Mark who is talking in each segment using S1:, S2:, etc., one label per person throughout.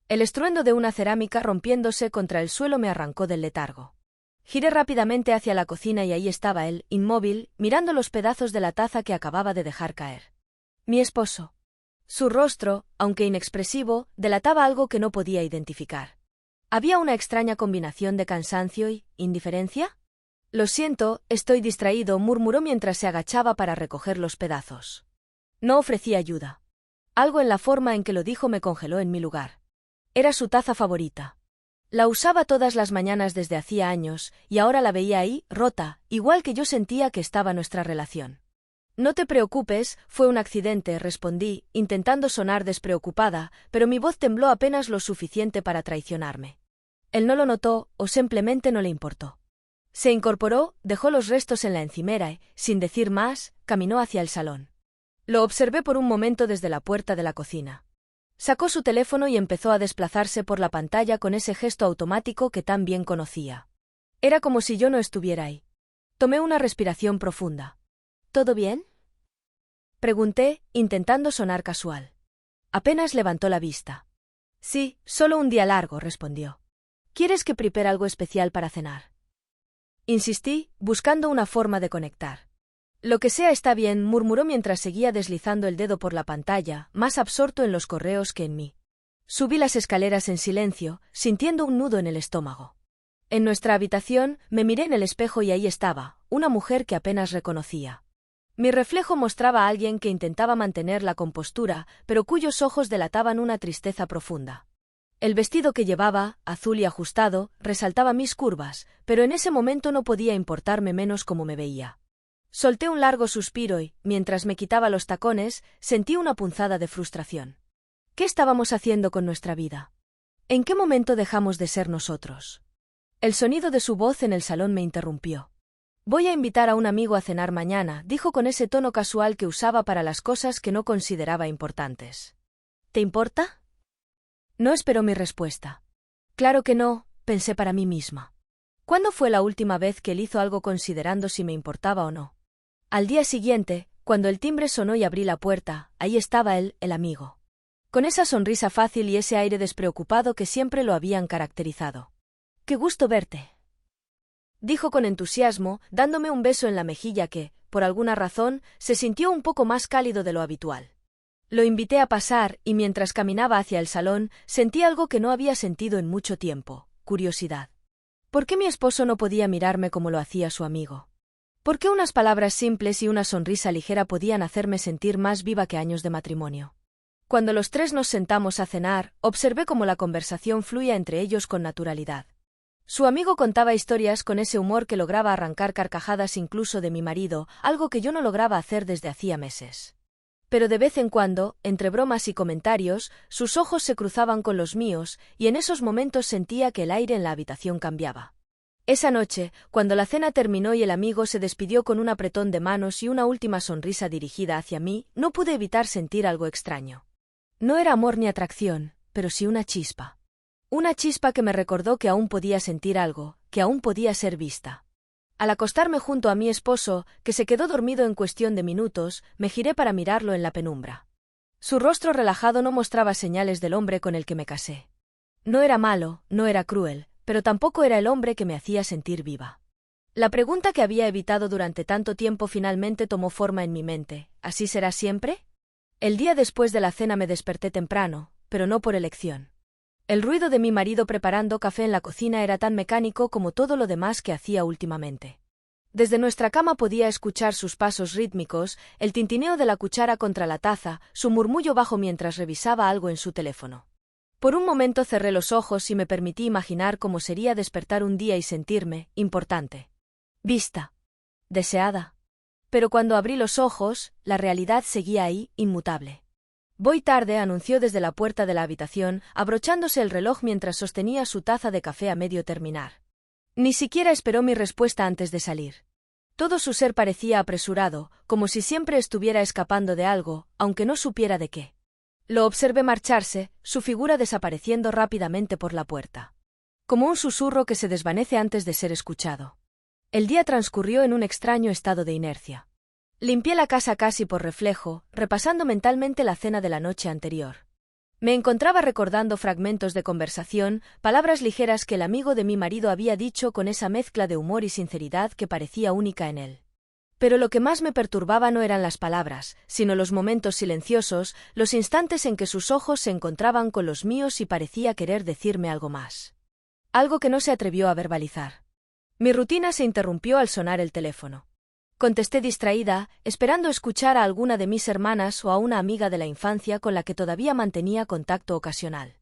S1: El estruendo de una cerámica rompiéndose contra el suelo me arrancó del letargo. Giré rápidamente hacia la cocina y ahí estaba él, inmóvil, mirando los pedazos de la taza que acababa de dejar caer. Mi esposo. Su rostro, aunque inexpresivo, delataba algo que no podía identificar. ¿Había una extraña combinación de cansancio y indiferencia? Lo siento, estoy distraído, murmuró mientras se agachaba para recoger los pedazos. No ofrecí ayuda. Algo en la forma en que lo dijo me congeló en mi lugar. Era su taza favorita. La usaba todas las mañanas desde hacía años, y ahora la veía ahí, rota, igual que yo sentía que estaba nuestra relación. No te preocupes, fue un accidente, respondí, intentando sonar despreocupada, pero mi voz tembló apenas lo suficiente para traicionarme. Él no lo notó, o simplemente no le importó. Se incorporó, dejó los restos en la encimera y, sin decir más, caminó hacia el salón. Lo observé por un momento desde la puerta de la cocina. Sacó su teléfono y empezó a desplazarse por la pantalla con ese gesto automático que tan bien conocía. Era como si yo no estuviera ahí. Tomé una respiración profunda. ¿Todo bien? Pregunté, intentando sonar casual. Apenas levantó la vista. Sí, solo un día largo, respondió. ¿Quieres que prepare algo especial para cenar? Insistí, buscando una forma de conectar. Lo que sea está bien, murmuró mientras seguía deslizando el dedo por la pantalla, más absorto en los correos que en mí. Subí las escaleras en silencio, sintiendo un nudo en el estómago. En nuestra habitación, me miré en el espejo y ahí estaba, una mujer que apenas reconocía. Mi reflejo mostraba a alguien que intentaba mantener la compostura, pero cuyos ojos delataban una tristeza profunda. El vestido que llevaba, azul y ajustado, resaltaba mis curvas, pero en ese momento no podía importarme menos cómo me veía. Solté un largo suspiro y, mientras me quitaba los tacones, sentí una punzada de frustración. ¿Qué estábamos haciendo con nuestra vida? ¿En qué momento dejamos de ser nosotros? El sonido de su voz en el salón me interrumpió. Voy a invitar a un amigo a cenar mañana, dijo con ese tono casual que usaba para las cosas que no consideraba importantes. ¿Te importa? No esperó mi respuesta. Claro que no, pensé para mí misma. ¿Cuándo fue la última vez que él hizo algo considerando si me importaba o no? Al día siguiente, cuando el timbre sonó y abrí la puerta, ahí estaba él, el amigo. Con esa sonrisa fácil y ese aire despreocupado que siempre lo habían caracterizado. ¡Qué gusto verte!, dijo con entusiasmo, dándome un beso en la mejilla que, por alguna razón, se sintió un poco más cálido de lo habitual. Lo invité a pasar y mientras caminaba hacia el salón, sentí algo que no había sentido en mucho tiempo, curiosidad. ¿Por qué mi esposo no podía mirarme como lo hacía su amigo? ¿Por qué unas palabras simples y una sonrisa ligera podían hacerme sentir más viva que años de matrimonio? Cuando los tres nos sentamos a cenar, observé cómo la conversación fluía entre ellos con naturalidad. Su amigo contaba historias con ese humor que lograba arrancar carcajadas incluso de mi marido, algo que yo no lograba hacer desde hacía meses. Pero de vez en cuando, entre bromas y comentarios, sus ojos se cruzaban con los míos, y en esos momentos sentía que el aire en la habitación cambiaba. Esa noche, cuando la cena terminó y el amigo se despidió con un apretón de manos y una última sonrisa dirigida hacia mí, no pude evitar sentir algo extraño. No era amor ni atracción, pero sí una chispa. Una chispa que me recordó que aún podía sentir algo, que aún podía ser vista. Al acostarme junto a mi esposo, que se quedó dormido en cuestión de minutos, me giré para mirarlo en la penumbra. Su rostro relajado no mostraba señales del hombre con el que me casé. No era malo, no era cruel, pero tampoco era el hombre que me hacía sentir viva. La pregunta que había evitado durante tanto tiempo finalmente tomó forma en mi mente. ¿Así será siempre? El día después de la cena me desperté temprano, pero no por elección. El ruido de mi marido preparando café en la cocina era tan mecánico como todo lo demás que hacía últimamente. Desde nuestra cama podía escuchar sus pasos rítmicos, el tintineo de la cuchara contra la taza, su murmullo bajo mientras revisaba algo en su teléfono. Por un momento cerré los ojos y me permití imaginar cómo sería despertar un día y sentirme importante. Vista. Deseada. Pero cuando abrí los ojos, la realidad seguía ahí, inmutable. Voy tarde, anunció desde la puerta de la habitación, abrochándose el reloj mientras sostenía su taza de café a medio terminar. Ni siquiera esperó mi respuesta antes de salir. Todo su ser parecía apresurado, como si siempre estuviera escapando de algo, aunque no supiera de qué. Lo observé marcharse, su figura desapareciendo rápidamente por la puerta. Como un susurro que se desvanece antes de ser escuchado. El día transcurrió en un extraño estado de inercia. Limpié la casa casi por reflejo, repasando mentalmente la cena de la noche anterior. Me encontraba recordando fragmentos de conversación, palabras ligeras que el amigo de mi marido había dicho con esa mezcla de humor y sinceridad que parecía única en él. Pero lo que más me perturbaba no eran las palabras, sino los momentos silenciosos, los instantes en que sus ojos se encontraban con los míos y parecía querer decirme algo más. Algo que no se atrevió a verbalizar. Mi rutina se interrumpió al sonar el teléfono. Contesté distraída, esperando escuchar a alguna de mis hermanas o a una amiga de la infancia con la que todavía mantenía contacto ocasional.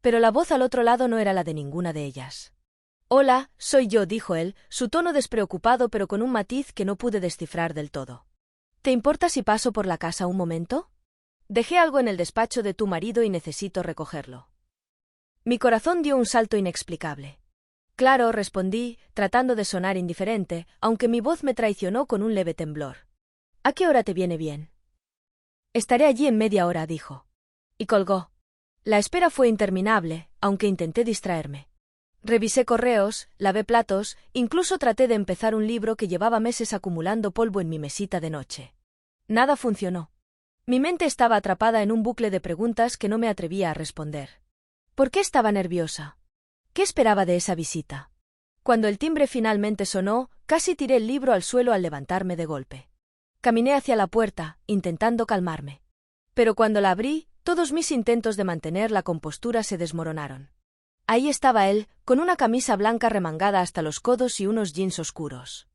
S1: Pero la voz al otro lado no era la de ninguna de ellas. «Hola, soy yo», dijo él, su tono despreocupado pero con un matiz que no pude descifrar del todo. «¿Te importa si paso por la casa un momento? Dejé algo en el despacho de tu marido y necesito recogerlo». Mi corazón dio un salto inexplicable. «Claro», respondí, tratando de sonar indiferente, aunque mi voz me traicionó con un leve temblor. «¿A qué hora te viene bien?» «Estaré allí en media hora», dijo. Y colgó. La espera fue interminable, aunque intenté distraerme. Revisé correos, lavé platos, incluso traté de empezar un libro que llevaba meses acumulando polvo en mi mesita de noche. Nada funcionó. Mi mente estaba atrapada en un bucle de preguntas que no me atrevía a responder. ¿Por qué estaba nerviosa? ¿Qué esperaba de esa visita? Cuando el timbre finalmente sonó, casi tiré el libro al suelo al levantarme de golpe. Caminé hacia la puerta, intentando calmarme. Pero cuando la abrí, todos mis intentos de mantener la compostura se desmoronaron. Ahí estaba él, con una camisa blanca remangada hasta los codos y unos jeans oscuros.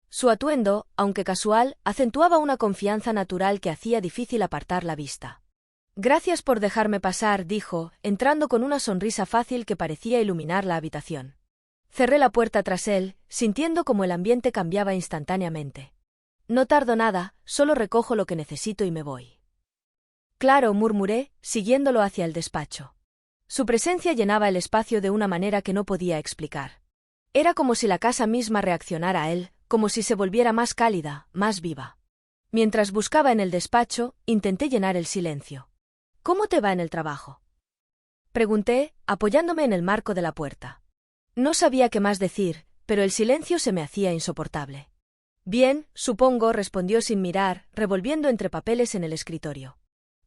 S1: Su atuendo, aunque casual, acentuaba una confianza natural que hacía difícil apartar la vista. «Gracias por dejarme pasar», dijo, entrando con una sonrisa fácil que parecía iluminar la habitación. Cerré la puerta tras él, sintiendo como el ambiente cambiaba instantáneamente. «No tardo nada, solo recojo lo que necesito y me voy». «Claro», murmuré, siguiéndolo hacia el despacho. Su presencia llenaba el espacio de una manera que no podía explicar. Era como si la casa misma reaccionara a él, como si se volviera más cálida, más viva. Mientras buscaba en el despacho, intenté llenar el silencio. «¿Cómo te va en el trabajo?», pregunté, apoyándome en el marco de la puerta. No sabía qué más decir, pero el silencio se me hacía insoportable. «Bien, supongo», respondió sin mirar, revolviendo entre papeles en el escritorio.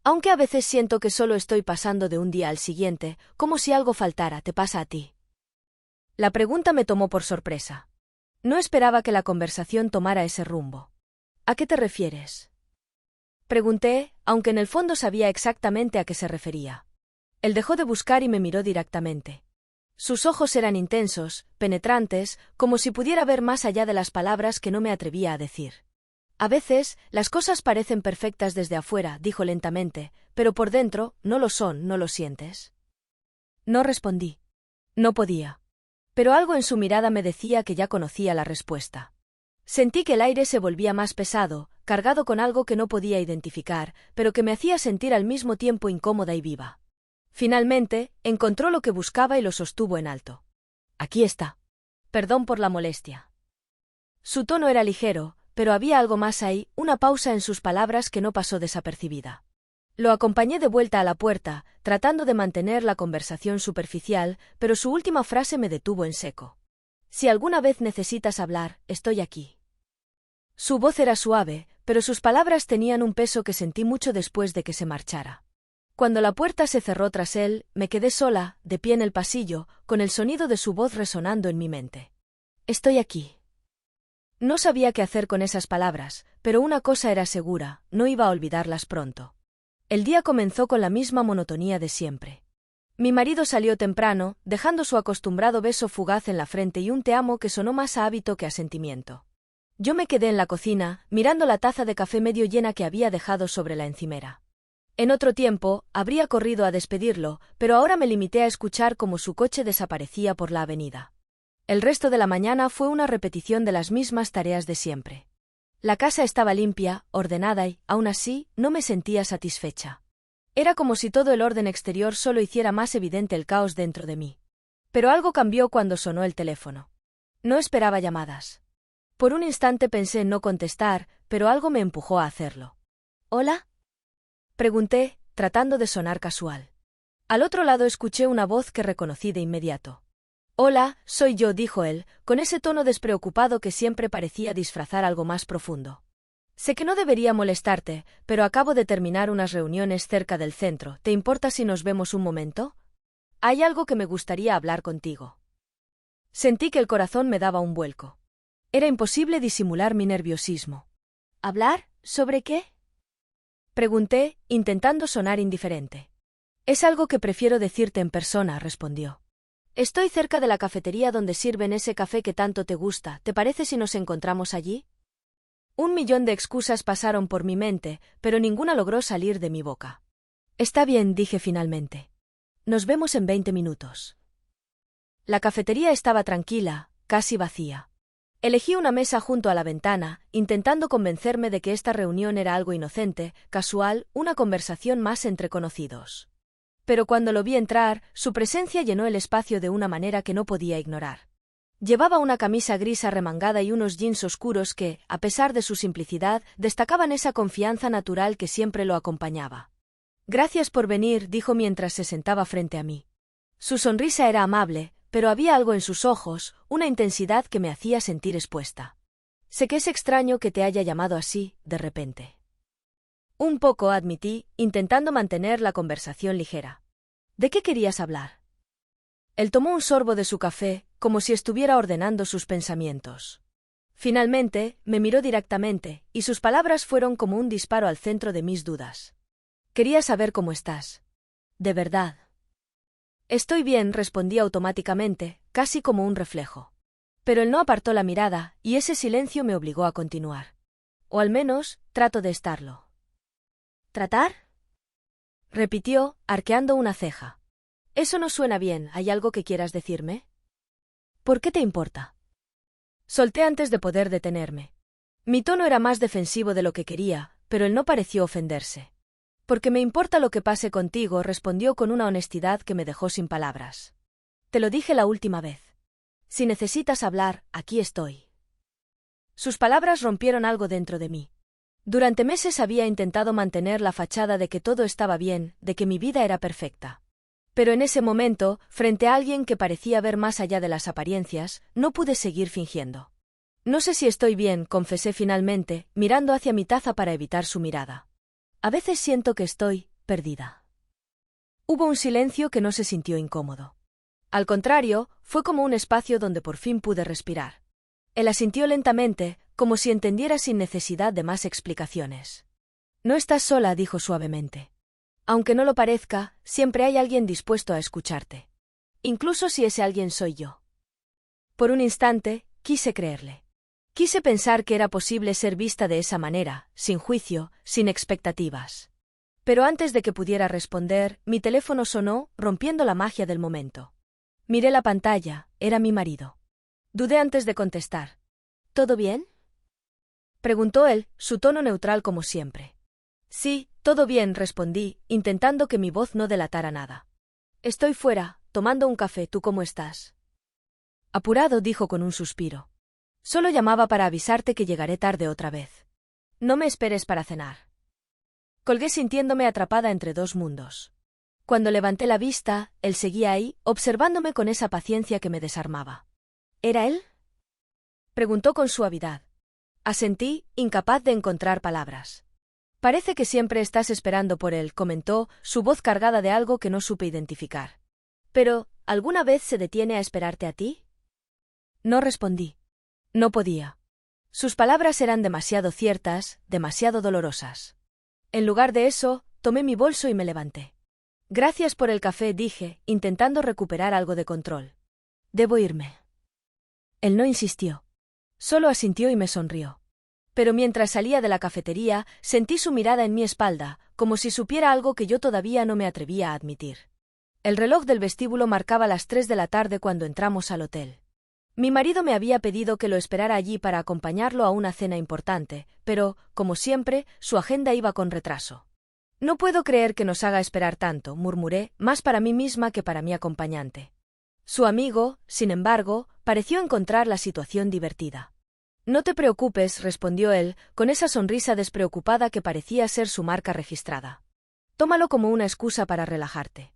S1: «Aunque a veces siento que solo estoy pasando de un día al siguiente, como si algo faltara. ¿Te pasa a ti?». La pregunta me tomó por sorpresa. No esperaba que la conversación tomara ese rumbo. «¿A qué te refieres?», pregunté, aunque en el fondo sabía exactamente a qué se refería. Él dejó de buscar y me miró directamente. Sus ojos eran intensos, penetrantes, como si pudiera ver más allá de las palabras que no me atrevía a decir. «A veces, las cosas parecen perfectas desde afuera», dijo lentamente, «pero por dentro, no lo son, ¿no lo sientes?». No respondí. No podía. Pero algo en su mirada me decía que ya conocía la respuesta. Sentí que el aire se volvía más pesado, cargado con algo que no podía identificar, pero que me hacía sentir al mismo tiempo incómoda y viva. Finalmente, encontró lo que buscaba y lo sostuvo en alto. «Aquí está. Perdón por la molestia». Su tono era ligero, pero había algo más ahí, una pausa en sus palabras que no pasó desapercibida. Lo acompañé de vuelta a la puerta, tratando de mantener la conversación superficial, pero su última frase me detuvo en seco. «Si alguna vez necesitas hablar, estoy aquí». Su voz era suave, pero sus palabras tenían un peso que sentí mucho después de que se marchara. Cuando la puerta se cerró tras él, me quedé sola, de pie en el pasillo, con el sonido de su voz resonando en mi mente. «Estoy aquí». No sabía qué hacer con esas palabras, pero una cosa era segura, no iba a olvidarlas pronto. El día comenzó con la misma monotonía de siempre. Mi marido salió temprano, dejando su acostumbrado beso fugaz en la frente y un te amo que sonó más a hábito que a sentimiento. Yo me quedé en la cocina, mirando la taza de café medio llena que había dejado sobre la encimera. En otro tiempo, habría corrido a despedirlo, pero ahora me limité a escuchar cómo su coche desaparecía por la avenida. El resto de la mañana fue una repetición de las mismas tareas de siempre. La casa estaba limpia, ordenada y, aún así, no me sentía satisfecha. Era como si todo el orden exterior solo hiciera más evidente el caos dentro de mí. Pero algo cambió cuando sonó el teléfono. No esperaba llamadas. Por un instante pensé en no contestar, pero algo me empujó a hacerlo. «¿Hola?», pregunté, tratando de sonar casual. Al otro lado escuché una voz que reconocí de inmediato. «Hola, soy yo», dijo él, con ese tono despreocupado que siempre parecía disfrazar algo más profundo. Sé que no debería molestarte, pero acabo de terminar unas reuniones cerca del centro. ¿Te importa si nos vemos un momento? Hay algo que me gustaría hablar contigo. Sentí que el corazón me daba un vuelco. Era imposible disimular mi nerviosismo. ¿Hablar? ¿Sobre qué? Pregunté, intentando sonar indiferente. Es algo que prefiero decirte en persona, respondió. Estoy cerca de la cafetería donde sirven ese café que tanto te gusta. ¿Te parece si nos encontramos allí? Un millón de excusas pasaron por mi mente, pero ninguna logró salir de mi boca. Está bien, dije finalmente. Nos vemos en 20 minutos. La cafetería estaba tranquila, casi vacía. Elegí una mesa junto a la ventana, intentando convencerme de que esta reunión era algo inocente, casual, una conversación más entre conocidos. Pero cuando lo vi entrar, su presencia llenó el espacio de una manera que no podía ignorar. Llevaba una camisa gris arremangada y unos jeans oscuros que, a pesar de su simplicidad, destacaban esa confianza natural que siempre lo acompañaba. Gracias por venir, dijo mientras se sentaba frente a mí. Su sonrisa era amable, pero había algo en sus ojos, una intensidad que me hacía sentir expuesta. Sé que es extraño que te haya llamado así, de repente. Un poco, admití, intentando mantener la conversación ligera. ¿De qué querías hablar? Él tomó un sorbo de su café, como si estuviera ordenando sus pensamientos. Finalmente, me miró directamente, y sus palabras fueron como un disparo al centro de mis dudas. Quería saber cómo estás. ¿De verdad? Estoy bien, respondí automáticamente, casi como un reflejo. Pero él no apartó la mirada, y ese silencio me obligó a continuar. O al menos, trato de estarlo. ¿Tratar? Repitió, arqueando una ceja. Eso no suena bien, ¿hay algo que quieras decirme? ¿Por qué te importa? Solté antes de poder detenerme. Mi tono era más defensivo de lo que quería, pero él no pareció ofenderse. Porque me importa lo que pase contigo, respondió con una honestidad que me dejó sin palabras. Te lo dije la última vez. Si necesitas hablar, aquí estoy. Sus palabras rompieron algo dentro de mí. Durante meses había intentado mantener la fachada de que todo estaba bien, de que mi vida era perfecta. Pero en ese momento, frente a alguien que parecía ver más allá de las apariencias, no pude seguir fingiendo. No sé si estoy bien, confesé finalmente, mirando hacia mi taza para evitar su mirada. A veces siento que estoy perdida. Hubo un silencio que no se sintió incómodo. Al contrario, fue como un espacio donde por fin pude respirar. Él asintió lentamente, como si entendiera sin necesidad de más explicaciones. No estás sola, dijo suavemente. Aunque no lo parezca, siempre hay alguien dispuesto a escucharte. Incluso si ese alguien soy yo. Por un instante, quise creerle. Quise pensar que era posible ser vista de esa manera, sin juicio, sin expectativas. Pero antes de que pudiera responder, mi teléfono sonó, rompiendo la magia del momento. Miré la pantalla, era mi marido. Dudé antes de contestar. ¿Todo bien? Preguntó él, su tono neutral como siempre. Sí, todo bien, respondí, intentando que mi voz no delatara nada. Estoy fuera, tomando un café, ¿tú cómo estás? Apurado, dijo con un suspiro. Solo llamaba para avisarte que llegaré tarde otra vez. No me esperes para cenar. Colgué sintiéndome atrapada entre dos mundos. Cuando levanté la vista, él seguía ahí, observándome con esa paciencia que me desarmaba. ¿Era él? Preguntó con suavidad. Asentí, incapaz de encontrar palabras. Parece que siempre estás esperando por él, comentó, su voz cargada de algo que no supe identificar. Pero, ¿alguna vez se detiene a esperarte a ti? No respondí. No podía. Sus palabras eran demasiado ciertas, demasiado dolorosas. En lugar de eso, tomé mi bolso y me levanté. Gracias por el café, dije, intentando recuperar algo de control. Debo irme. Él no insistió. Solo asintió y me sonrió. Pero mientras salía de la cafetería, sentí su mirada en mi espalda, como si supiera algo que yo todavía no me atrevía a admitir. El reloj del vestíbulo marcaba las 3 de la tarde cuando entramos al hotel. Mi marido me había pedido que lo esperara allí para acompañarlo a una cena importante, pero, como siempre, su agenda iba con retraso. No puedo creer que nos haga esperar tanto, murmuré, más para mí misma que para mi acompañante. Su amigo, sin embargo, pareció encontrar la situación divertida. No te preocupes, respondió él, con esa sonrisa despreocupada que parecía ser su marca registrada. Tómalo como una excusa para relajarte.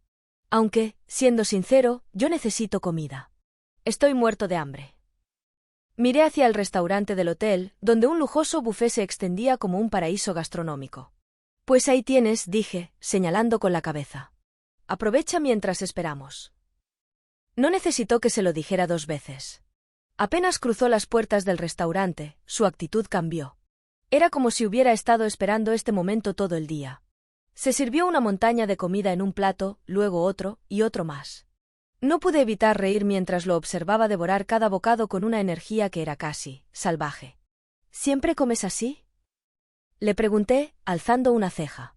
S1: Aunque, siendo sincero, yo necesito comida. Estoy muerto de hambre. Miré hacia el restaurante del hotel, donde un lujoso buffet se extendía como un paraíso gastronómico. Pues ahí tienes, dije, señalando con la cabeza. Aprovecha mientras esperamos. No necesitó que se lo dijera 2 veces. Apenas cruzó las puertas del restaurante, su actitud cambió. Era como si hubiera estado esperando este momento todo el día. Se sirvió una montaña de comida en un plato, luego otro, y otro más. No pude evitar reír mientras lo observaba devorar cada bocado con una energía que era casi salvaje. ¿Siempre comes así?, le pregunté, alzando una ceja.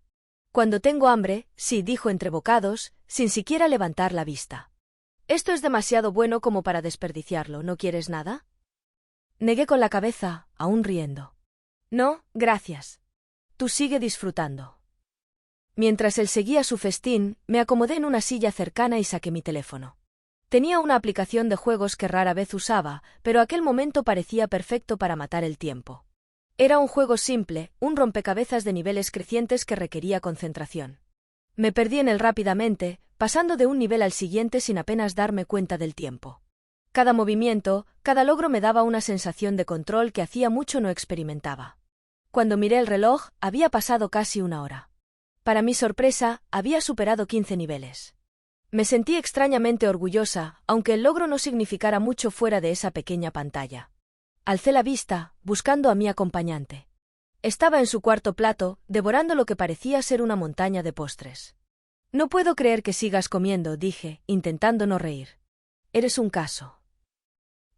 S1: Cuando tengo hambre, sí, dijo entre bocados, sin siquiera levantar la vista. Esto es demasiado bueno como para desperdiciarlo, ¿no quieres nada? Negué con la cabeza, aún riendo. No, gracias. Tú sigue disfrutando. Mientras él seguía su festín, me acomodé en una silla cercana y saqué mi teléfono. Tenía una aplicación de juegos que rara vez usaba, pero aquel momento parecía perfecto para matar el tiempo. Era un juego simple, un rompecabezas de niveles crecientes que requería concentración. Me perdí en él rápidamente, pasando de un nivel al siguiente sin apenas darme cuenta del tiempo. Cada movimiento, cada logro me daba una sensación de control que hacía mucho no experimentaba. Cuando miré el reloj, había pasado casi 1 hora. Para mi sorpresa, había superado 15 niveles. Me sentí extrañamente orgullosa, aunque el logro no significara mucho fuera de esa pequeña pantalla. Alcé la vista, buscando a mi acompañante. Estaba en su cuarto plato, devorando lo que parecía ser una montaña de postres. No puedo creer que sigas comiendo, dije, intentando no reír. Eres un caso.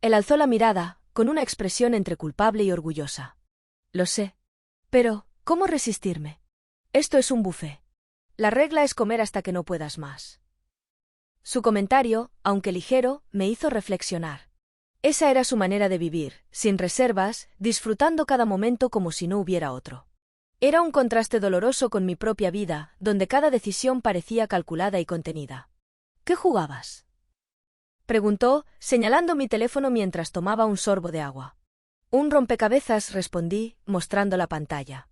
S1: Él alzó la mirada, con una expresión entre culpable y orgullosa. Lo sé. Pero, ¿cómo resistirme? Esto es un buffet. La regla es comer hasta que no puedas más. Su comentario, aunque ligero, me hizo reflexionar. Esa era su manera de vivir, sin reservas, disfrutando cada momento como si no hubiera otro. Era un contraste doloroso con mi propia vida, donde cada decisión parecía calculada y contenida. ¿Qué jugabas?, preguntó, señalando mi teléfono mientras tomaba un sorbo de agua. Un rompecabezas, respondí, mostrando la pantalla.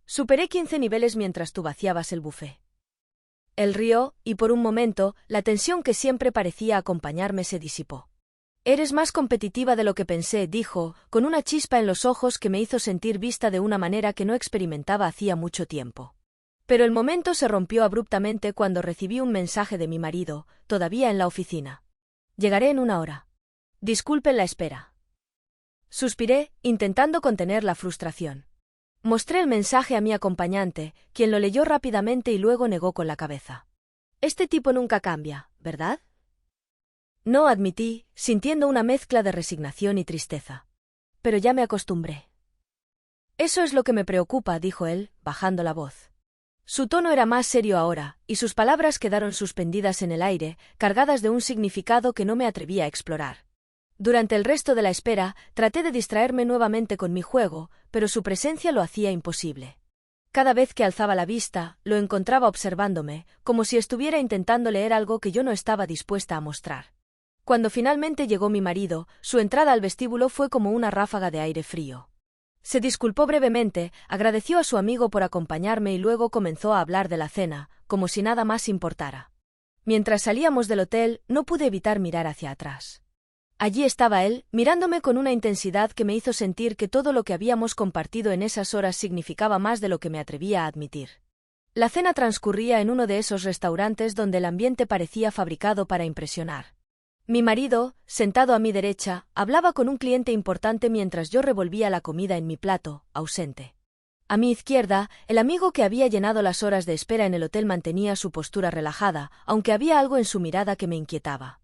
S1: Superé 15 niveles mientras tú vaciabas el buffet. Él rió, y por un momento, la tensión que siempre parecía acompañarme se disipó. Eres más competitiva de lo que pensé, dijo, con una chispa en los ojos que me hizo sentir vista de una manera que no experimentaba hacía mucho tiempo. Pero el momento se rompió abruptamente cuando recibí un mensaje de mi marido, todavía en la oficina. Llegaré en 1 hora. Disculpen la espera. Suspiré, intentando contener la frustración. Mostré el mensaje a mi acompañante, quien lo leyó rápidamente y luego negó con la cabeza. Este tipo nunca cambia, ¿verdad? No, admití, sintiendo una mezcla de resignación y tristeza. Pero ya me acostumbré. Eso es lo que me preocupa, dijo él, bajando la voz. Su tono era más serio ahora, y sus palabras quedaron suspendidas en el aire, cargadas de un significado que no me atreví a explorar. Durante el resto de la espera, traté de distraerme nuevamente con mi juego, pero su presencia lo hacía imposible. Cada vez que alzaba la vista, lo encontraba observándome, como si estuviera intentando leer algo que yo no estaba dispuesta a mostrar. Cuando finalmente llegó mi marido, su entrada al vestíbulo fue como una ráfaga de aire frío. Se disculpó brevemente, agradeció a su amigo por acompañarme y luego comenzó a hablar de la cena, como si nada más importara. Mientras salíamos del hotel, no pude evitar mirar hacia atrás. Allí estaba él, mirándome con una intensidad que me hizo sentir que todo lo que habíamos compartido en esas horas significaba más de lo que me atrevía a admitir. La cena transcurría en uno de esos restaurantes donde el ambiente parecía fabricado para impresionar. Mi marido, sentado a mi derecha, hablaba con un cliente importante mientras yo revolvía la comida en mi plato, ausente. A mi izquierda, el amigo que había llenado las horas de espera en el hotel mantenía su postura relajada, aunque había algo en su mirada que me inquietaba.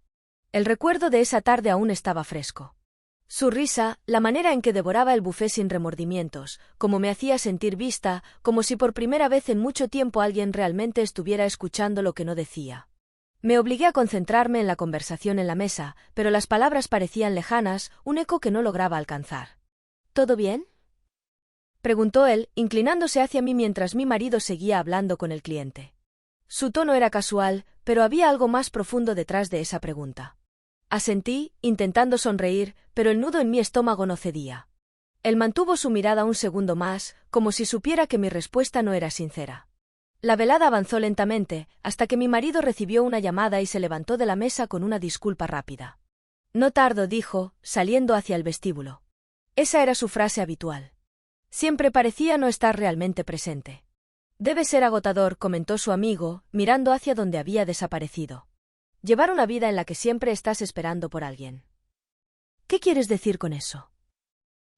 S1: El recuerdo de esa tarde aún estaba fresco. Su risa, la manera en que devoraba el buffet sin remordimientos, como me hacía sentir vista, como si por primera vez en mucho tiempo alguien realmente estuviera escuchando lo que no decía. Me obligué a concentrarme en la conversación en la mesa, pero las palabras parecían lejanas, un eco que no lograba alcanzar. ¿Todo bien?, preguntó él, inclinándose hacia mí mientras mi marido seguía hablando con el cliente. Su tono era casual, pero había algo más profundo detrás de esa pregunta. Asentí, intentando sonreír, pero el nudo en mi estómago no cedía. Él mantuvo su mirada un segundo más, como si supiera que mi respuesta no era sincera. La velada avanzó lentamente, hasta que mi marido recibió una llamada y se levantó de la mesa con una disculpa rápida. No tardo, dijo, saliendo hacia el vestíbulo. Esa era su frase habitual. Siempre parecía no estar realmente presente. Debe ser agotador, comentó su amigo, mirando hacia donde había desaparecido. Llevar una vida en la que siempre estás esperando por alguien. ¿Qué quieres decir con eso?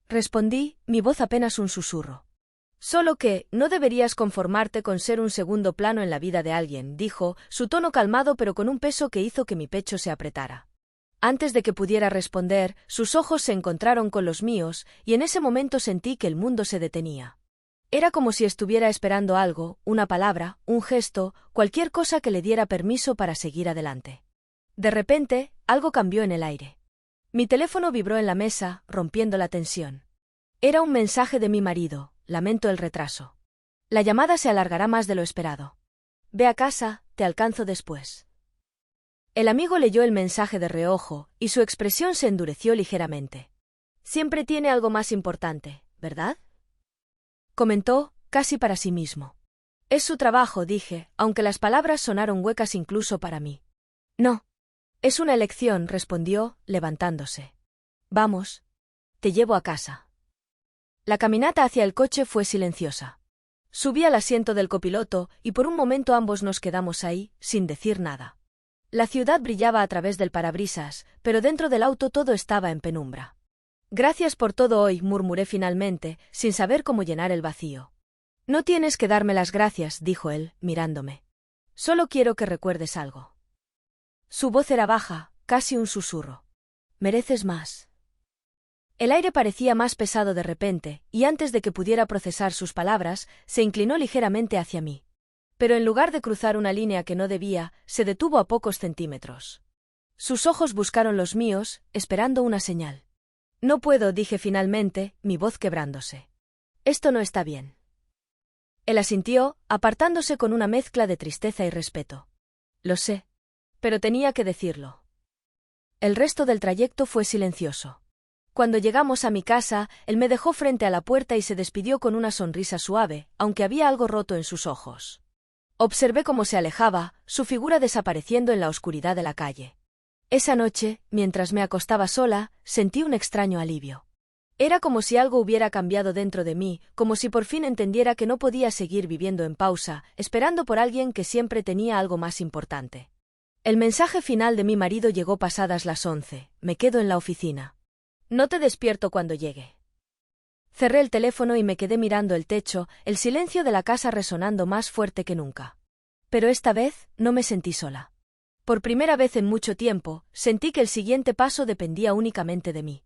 S1: Respondí, mi voz apenas un susurro. Solo que, no deberías conformarte con ser un segundo plano en la vida de alguien, dijo, su tono calmado pero con un peso que hizo que mi pecho se apretara. Antes de que pudiera responder, sus ojos se encontraron con los míos, y en ese momento sentí que el mundo se detenía. Era como si estuviera esperando algo, una palabra, un gesto, cualquier cosa que le diera permiso para seguir adelante. De repente, algo cambió en el aire. Mi teléfono vibró en la mesa, rompiendo la tensión. Era un mensaje de mi marido, lamento el retraso. La llamada se alargará más de lo esperado. Ve a casa, te alcanzo después. El amigo leyó el mensaje de reojo, y su expresión se endureció ligeramente. Siempre tiene algo más importante, ¿verdad? Comentó, casi para sí mismo. Es su trabajo, dije, aunque las palabras sonaron huecas incluso para mí. No. Es una elección, respondió, levantándose. Vamos. Te llevo a casa. La caminata hacia el coche fue silenciosa. Subí al asiento del copiloto, y por un momento ambos nos quedamos ahí, sin decir nada. La ciudad brillaba a través del parabrisas, pero dentro del auto todo estaba en penumbra. Gracias por todo hoy, murmuré finalmente, sin saber cómo llenar el vacío. No tienes que darme las gracias, dijo él, mirándome. Solo quiero que recuerdes algo. Su voz era baja, casi un susurro. Mereces más. El aire parecía más pesado de repente, y antes de que pudiera procesar sus palabras, se inclinó ligeramente hacia mí. Pero en lugar de cruzar una línea que no debía, se detuvo a pocos centímetros. Sus ojos buscaron los míos, esperando una señal. No puedo, dije finalmente, mi voz quebrándose. Esto no está bien. Él asintió, apartándose con una mezcla de tristeza y respeto. Lo sé. Pero tenía que decirlo. El resto del trayecto fue silencioso. Cuando llegamos a mi casa, él me dejó frente a la puerta y se despidió con una sonrisa suave, aunque había algo roto en sus ojos. Observé cómo se alejaba, su figura desapareciendo en la oscuridad de la calle. Esa noche, mientras me acostaba sola, sentí un extraño alivio. Era como si algo hubiera cambiado dentro de mí, como si por fin entendiera que no podía seguir viviendo en pausa, esperando por alguien que siempre tenía algo más importante. El mensaje final de mi marido llegó pasadas las 11, me quedo en la oficina. No te despierto cuando llegue. Cerré el teléfono y me quedé mirando el techo, el silencio de la casa resonando más fuerte que nunca. Pero esta vez, no me sentí sola. Por primera vez en mucho tiempo, sentí que el siguiente paso dependía únicamente de mí.